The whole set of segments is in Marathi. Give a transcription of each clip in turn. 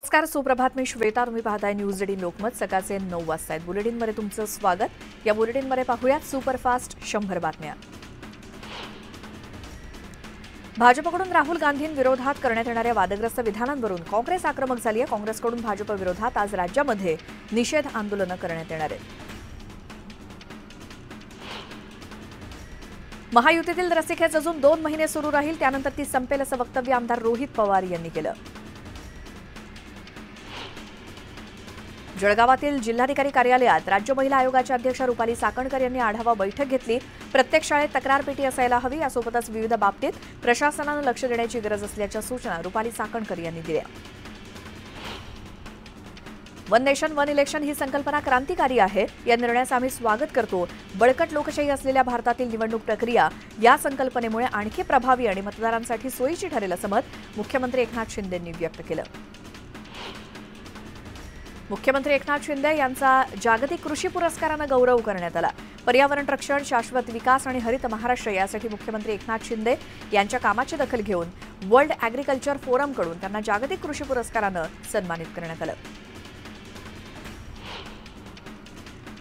नमस्कार, सुप्रभात. मी श्वेता. तुम्ही पाहताय न्यूज 18 लोकमत. सकाळचे 9 वाजता आहेत. बुलेटिनमध्ये तुमचं स्वागत. या बुलेटिनमध्ये पाहूयात सुपरफास्ट 100 बातम्या. भाजपकडून राहुल गांधींविरोधात करण्यात येणाऱ्या वादग्रस्त विधानांवरून काँग्रेस आक्रमक झाली आहे. काँग्रेसकडून भाजप विरोधात आज राज्यामध्ये निषेध आंदोलनं करण्यात येणार आहेत. महायुतीतील रस्सीखेच अजून 2 महिने सुरू राहील, त्यानंतर ती संपेल असं वक्तव्य आमदार रोहित पवार यांनी केलं. जळगावातील जिल्हाधिकारी कार्यालयात राज्य महिला आयोगाच्या अध्यक्षा रुपाली चाकणकर यांनी आढावा बैठक घेतली. प्रत्येक शाळेत तक्रारपेटी असायला हवी, यासोबतच विविध बाबतीत प्रशासनानं लक्ष देण्याची गरज असल्याच्या सूचना रुपाली चाकणकर यांनी दिल्या. वन नेशन वन इलेक्शन ही संकल्पना क्रांतिकारी आहे. या निर्णयाचं आम्ही स्वागत करतो. बळकट लोकशाही असलेल्या भारतातील निवडणूक प्रक्रिया या संकल्पनेमुळे आणखी प्रभावी आणि मतदारांसाठी सोयीची ठरेल असं मत मुख्यमंत्री एकनाथ शिंदेंनी व्यक्त केलं. मुख्यमंत्री एकनाथ शिंदे यांचा जागतिक कृषी पुरस्कारानं गौरव करण्यात आला. पर्यावरण रक्षण, शाश्वत विकास आणि हरित महाराष्ट्र यासाठी मुख्यमंत्री एकनाथ शिंदे यांच्या कामाची दखल घेऊन वर्ल्ड ॲग्रिकल्चर फोरमकडून त्यांना जागतिक कृषी पुरस्कारानं सन्मानित करण्यात आलं.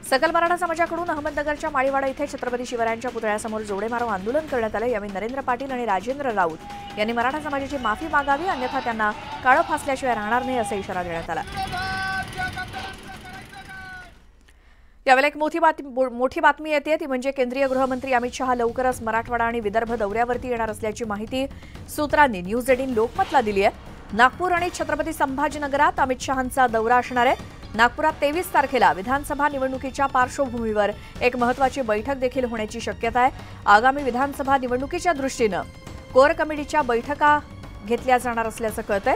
सकल मराठा समाजाकडून अहमदनगरच्या माळीवाडा इथे छत्रपती शिवरायांच्या पुतळ्यासमोर जोडेमारो आंदोलन करण्यात आलं. यावेळी नरेंद्र पाटील आणि राजेंद्र राऊत यांनी मराठा समाजाची माफी मागावी, अन्यथा त्यांना काळं फासल्याशिवाय राहणार नाही असा इशारा देण्यात आला. यावेळी एक मोठी बातमी येते, ती म्हणजे केंद्रीय गृहमंत्री अमित शहा लवकरच मराठवाडा आणि विदर्भ दौऱ्यावरती येणार असल्याची माहिती सूत्रांनी न्यूज 18 लोकमतला दिली आहे. नागपूर आणि छत्रपती संभाजीनगरात अमित शहांचा दौरा असणार आहे. नागपुरात 23 तारखेला विधानसभा निवडणुकीच्या पार्श्वभूमीवर एक महत्त्वाची बैठक देखील होण्याची शक्यता आहे. आगामी विधानसभा निवडणुकीच्या दृष्टीनं कोर कमिटीच्या बैठका घेतल्या जाणार असल्याचं कळतंय.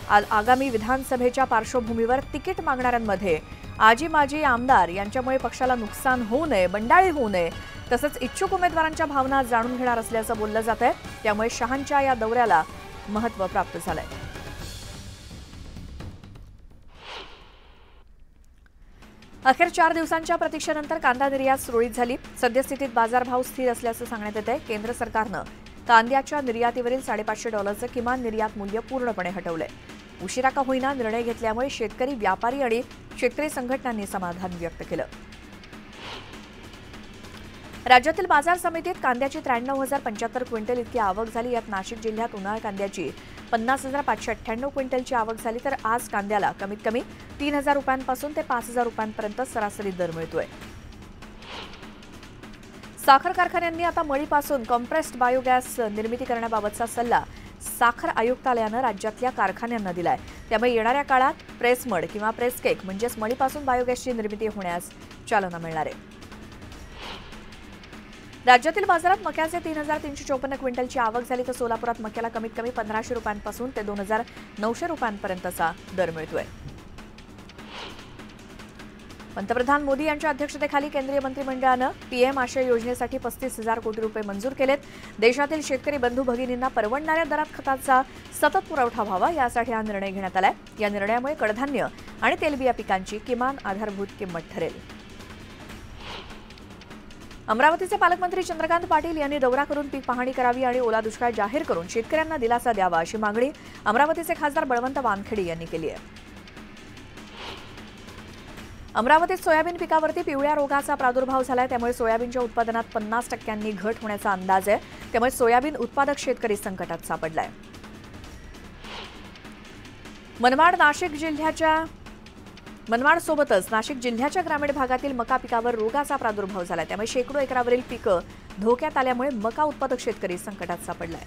आगामी विधानसभेच्या पार्श्वभूमीवर तिकीट मागणाऱ्यांमध्ये आजी माजी आमदार यांच्यामुळे पक्षाला नुकसान होऊ नये, बंडाळी होऊ नये, तसंच इच्छुक उमेदवारांच्या भावना जाणून घेणार असल्याचं बोललं जात आहे. त्यामुळे शहांच्या या दौऱ्याला महत्त्व प्राप्त झालंय. अखेर 4 दिवसांच्या प्रतीक्षेनंतर कांदा निर्यात सुरळीत झाली. सद्यस्थितीत बाजारभाव स्थिर असल्याचं सांगण्यात येत आहे. केंद्र सरकारनं कांद्याच्या निर्यातीवरील $550 किमान निर्यात मूल्य पूर्णपणे हटवलंय. उशिरा का होईना निर्णय घेतल्यामुळे शेतकरी, व्यापारी आणि शेतकरी संघटनांनी समाधान व्यक्त केलं. राज्यातील बाजार समितीत कांद्याची 93,075 क्विंटल इतकी आवक झाली. यात नाशिक जिल्ह्यात उन्हाळ कांद्याची 50,598 क्विंटलची आवक झाली, तर आज कांद्याला कमीत कमी 3,000 रुपयांपासून ते 5,000 रुपयांपर्यंत सरासरी दर मिळतोय. साखर कारखान्यांनी आता मळीपासून कॉम्प्रेस्ड बायोगॅस निर्मिती करण्याबाबतचा सल्ला साखर आयुक्तालयानं राज्यातल्या कारखान्यांना दिलाय. त्यामुळे येणाऱ्या काळात प्रेसमड किंवा प्रेसकेक म्हणजेच मळीपासून बायोगॅसची निर्मिती होण्यास चालना मिळणार आहे. राज्यातील बाजारात मक्याचे 3,354 क्विंटलची आवक झाली, तर सोलापुरात मक्याला कमीत कमी 1,500 रुपयांपासून ते 2,900 रुपयांपर्यंतचा दर मिळतोय. पंतप्रधान मोदी यांच्या अध्यक्षतेखाली केंद्रीय मंत्रिमंडळानं पीएम आशय योजनेसाठी 35,000 कोटी रुपये मंजूर केलेत. देशातील शेतकरी बंधू भगिनींना परवडणाऱ्या दरात खताचा सतत पुरवठा व्हावा, यासाठी हा निर्णय घेण्यात आलाय. या निर्णयामुळे कडधान्य आणि तेलबिया पिकांची किमान आधारभूत किंमत ठरेल. अमरावतीचे पालकमंत्री चंद्रकांत पाटील यांनी दौरा करून पीक पाहणी करावी आणि ओला दुष्काळ जाहीर करून शेतकऱ्यांना दिलासा द्यावा, अशी मागणी अमरावतीचे खासदार बळवंत वानखेडे यांनी केली आहे. अमरावतीत सोयाबीन पिकावरती पिवळ्या रोगाचा प्रादुर्भाव झालाय. त्यामुळे सोयाबीनच्या उत्पादनात 50% घट होण्याचा अंदाज आहे. त्यामुळे सोयाबीन उत्पादक शेतकरी संकटात सापडलाय. मनमाडसोबतच नाशिक जिल्ह्याच्या ग्रामीण भागातील मका पिकावर रोगाचा प्रादुर्भाव झालाय. त्यामुळे शेकडो एकरावरील पिकं धोक्यात आल्यामुळे मका उत्पादक शेतकरी संकटात सापडलाय.